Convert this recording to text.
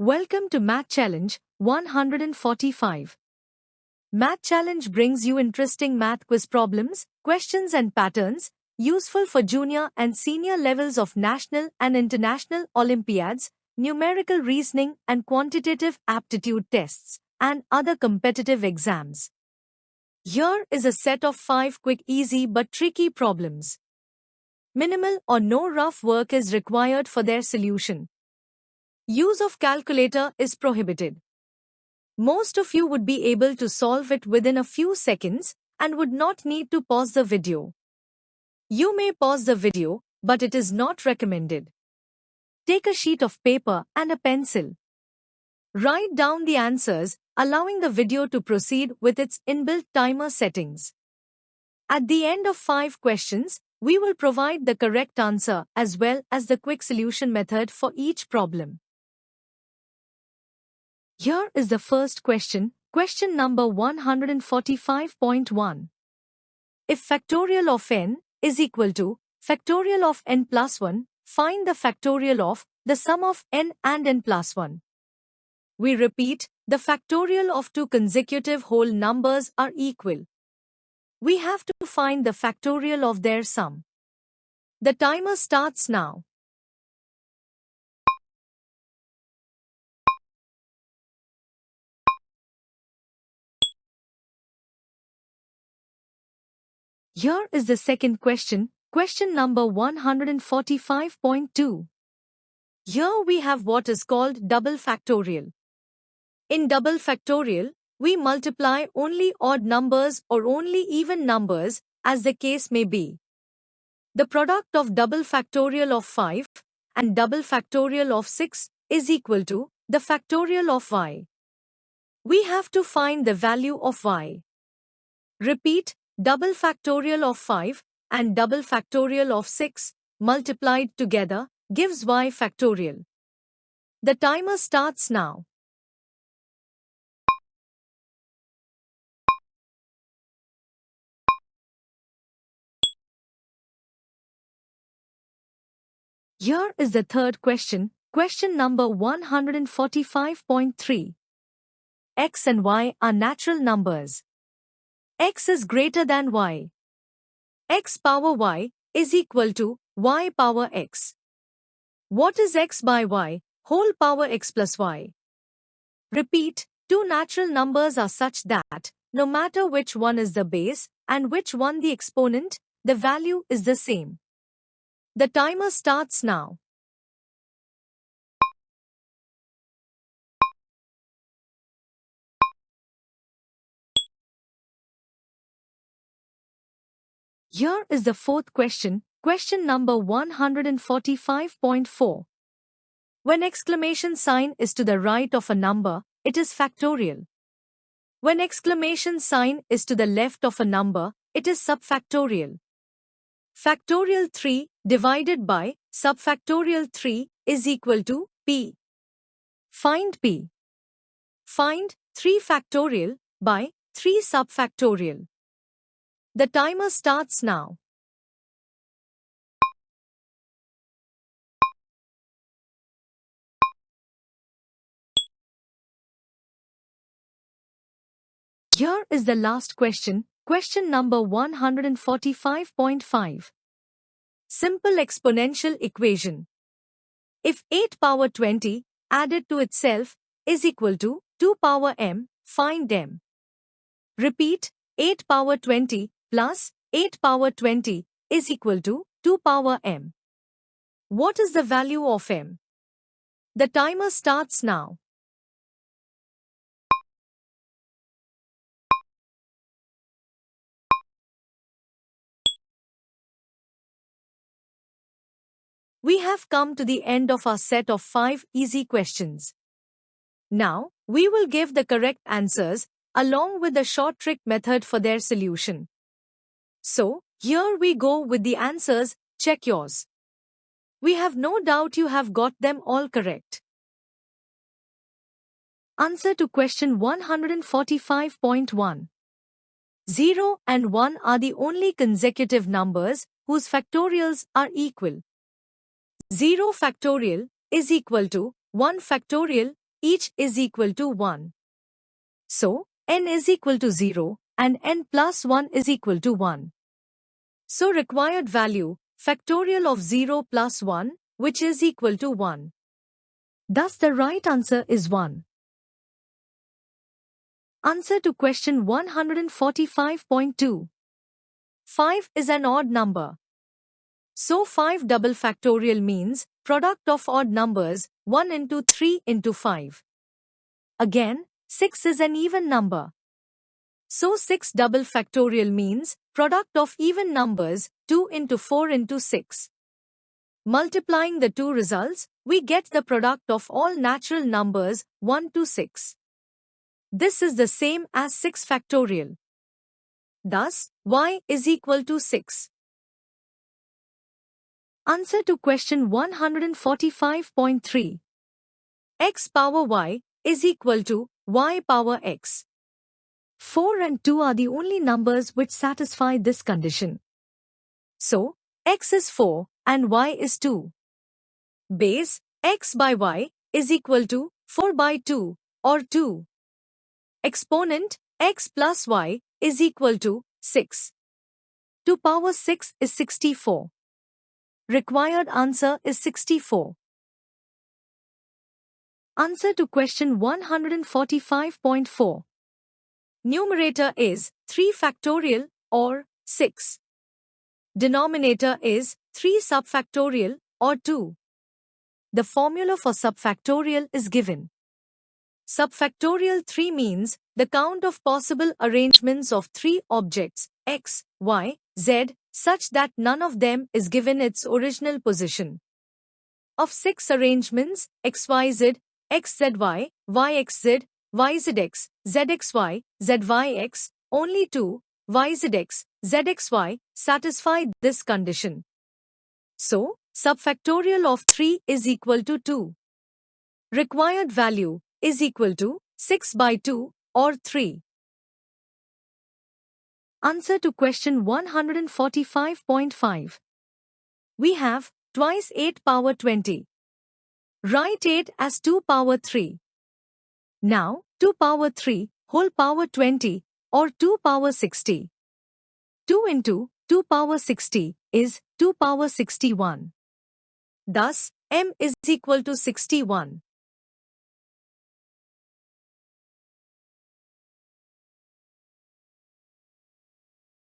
Welcome to Math Challenge 145. Math Challenge brings you interesting math quiz problems, questions and patterns, useful for junior and senior levels of national and international Olympiads, numerical reasoning and quantitative aptitude tests, and other competitive exams. Here is a set of 5 quick, easy but tricky problems. Minimal or no rough work is required for their solution. Use of calculator is prohibited. Most of you would be able to solve it within a few seconds and would not need to pause the video. You may pause the video, but it is not recommended. Take a sheet of paper and a pencil. Write down the answers, allowing the video to proceed with its inbuilt timer settings. At the end of 5 questions, we will provide the correct answer as well as the quick solution method for each problem. Here is the first question, question number 145.1. If factorial of n is equal to factorial of n plus 1, find the factorial of the sum of n and n plus 1. We repeat, the factorial of two consecutive whole numbers are equal. We have to find the factorial of their sum. The timer starts now. Here is the second question, question number 145.2. Here we have what is called double factorial. In double factorial, we multiply only odd numbers or only even numbers, as the case may be. The product of double factorial of 5 and double factorial of 6 is equal to the factorial of y. We have to find the value of y. Repeat, double factorial of 5 and double factorial of 6 multiplied together gives y factorial. The timer starts now. Here is the third question, question number 145.3. X and y are natural numbers. X is greater than y. X power y is equal to y power x. What is x by y, whole power x plus y? Repeat, two natural numbers are such that, no matter which one is the base and which one the exponent, the value is the same. The timer starts now. Here is the fourth question, question number 145.4. When exclamation sign is to the right of a number, it is factorial. When exclamation sign is to the left of a number, it is subfactorial. Factorial 3 divided by subfactorial 3 is equal to p. Find p. Find 3 factorial by 3 subfactorial. The timer starts now. Here is the last question, question number 145.5. Simple exponential equation. If 8 power 20 added to itself is equal to 2 power m, find m. Repeat, 8 power 20 plus 8 power 20 is equal to 2 power m. What is the value of m? The timer starts now. We have come to the end of our set of 5 easy questions. Now, we will give the correct answers along with the short trick method for their solution. So, here we go with the answers, check yours. We have no doubt you have got them all correct. Answer to question 145.1. 0 and 1 are the only consecutive numbers whose factorials are equal. 0 factorial is equal to 1 factorial each is equal to 1. So, n is equal to 0 and n plus 1 is equal to 1. So required value, factorial of 0 plus 1, which is equal to 1. Thus the right answer is 1. Answer to question 145.2. 5 is an odd number. So 5 double factorial means product of odd numbers 1 into 3 into 5. Again, 6 is an even number. So 6 double factorial means product of even numbers 2 into 4 into 6. Multiplying the two results, we get the product of all natural numbers 1 to 6. This is the same as 6 factorial. Thus, y is equal to 6. Answer to question 145.3. X power y is equal to y power x. 4 and 2 are the only numbers which satisfy this condition. So, x is 4 and y is 2. Base x by y is equal to 4 by 2 or 2. Exponent x plus y is equal to 6. 2 power 6 is 64. Required answer is 64. Answer to question 145.4. Numerator is 3 factorial or 6. Denominator is 3 subfactorial or 2. The formula for subfactorial is given. Subfactorial 3 means the count of possible arrangements of 3 objects x, y, z such that none of them is given its original position. Of 6 arrangements xyz, xzy, yxz, yzx, zxy, zyx, only 2, yzx, zxy, satisfy this condition. So, subfactorial of 3 is equal to 2. Required value is equal to 6 by 2 or 3. Answer to question 145.5. We have twice 8 power 20. Write 8 as 2 power 3. Now, 2 power 3 whole power 20 or 2 power 60. 2 into 2 power 60 is 2 power 61. Thus, m is equal to 61.